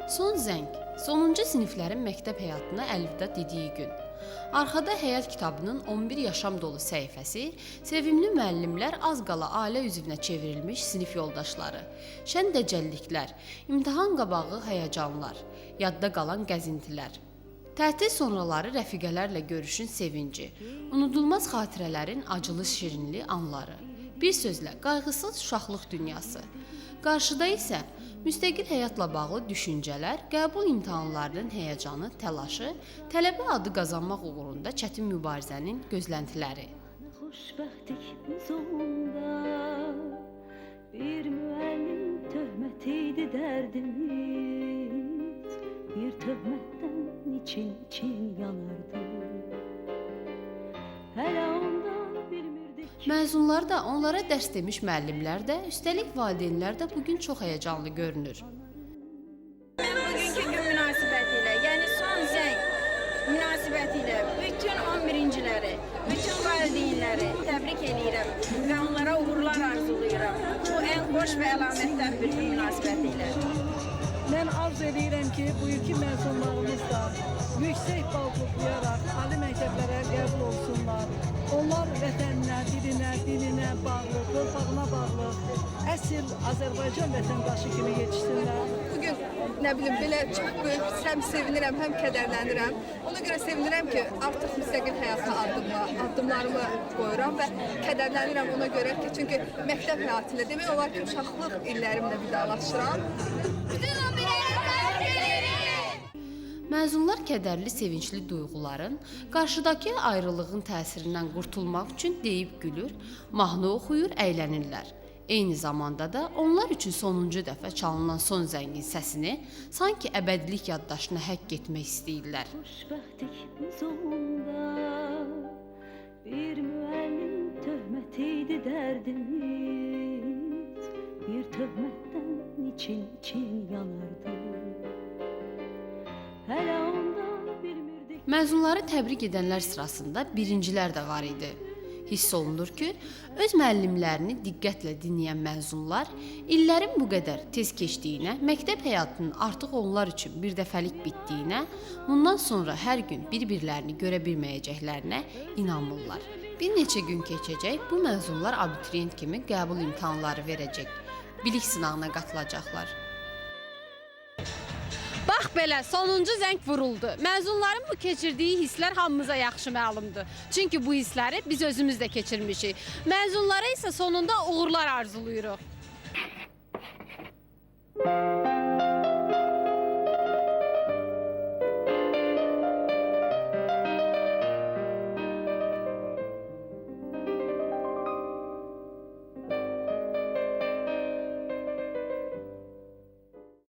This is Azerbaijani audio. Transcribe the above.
Son zəng, sonuncu siniflərin məktəb həyatına əlifdə dediyi gün. Arxada həyat kitabının 11 yaşam dolu səhifəsi, sevimli müəllimlər, az qala ailə üzvünə çevrilmiş sinif yoldaşları, şən dəcəlliklər, imtahan qabağı həyəcanlar, yadda qalan gəzintilər. Tətil sonraları rəfiqələrlə görüşün sevinci, unudulmaz xatirələrin acılı şirinli anları. Bir sözlə, qayğısız uşaqlıq dünyası. Qarşıda isə müstəqil həyatla bağlı düşüncələr, qəbul imtahanlarının həyəcanı, təlaşı, tələbə adı qazanmaq uğrunda çətin mübarizənin gözləntiləri. Xoşbəxtlik zonda bir müəllim töhmətiydi dərdimiz, bir töhmətdən için yanardı. Hələ ondan bilmirdik. Məzunlar da, onlara dərs demiş müəllimlər də, üstəlik valideynlər də bugün çox həyəcanlı görünür. Bugünkü gün münasibətilə, yəni son zəng münasibətilə bütün 11-ciləri, bütün valideynləri təbrik edirəm və onlara uğurlar arzulayıram. Bu ən xoş və əlamətdar bir gün münasibətilə. Mən arzu edirəm ki, bugünkü məzunlarımız da yüksək bal toplayaraq ali məktəblərə qəbul olsunlar. Onlar vətəninə, dilinə bağlı, torpağına bağlı əsl Azərbaycan vətəndaşı kimi yetişsinlər. Bugün nə bilim belə çox böyük, həm sevinirəm, həm kədərlənirəm. Ona görə sevinirəm ki, artıq müstəqil həyata addımlarımı qoyuram və kədərlənirəm ona görə ki, çünki məktəb həyatı ilə demək olar ki, uşaqlıq illərimlə vidalaşıram. Məzunlar kədərli, sevincli duyğuların, qarşıdakı ayrılığın təsirindən qurtulmaq üçün deyib gülür, mahnı oxuyur, əylənirlər. Eyni zamanda da onlar üçün sonuncu dəfə çalınan son zəngin səsini sanki əbədilik yaddaşına həkk etmək istəyirlər. Xoşbəxtlik zonda bir müəllim töhmətiydi dərdimiz, bir töhmətdən için yanardı. Hələ ondan bilmirdik. Məzunları təbrik edənlər sırasında birincilər də var idi. Hiss olunur ki, öz müəllimlərini diqqətlə dinləyən məzunlar illərin bu qədər tez keçdiyinə, məktəb həyatının artıq onlar üçün bir dəfəlik bitdiyinə, bundan sonra hər gün bir-birlərini görə bilməyəcəklərinə inanmırlar. Bir neçə gün keçəcək, bu məzunlar abituriyent kimi qəbul imtahanları verəcək, bilik sınağına qatılacaqlar. Bax belə, sonuncu zəng vuruldu. Məzunların bu keçirdiyi hisslər hamımıza yaxşı məlumdur. Çünki bu hissləri biz özümüz də keçirmişik. Məzunlara isə sonunda uğurlar arzulayırıq.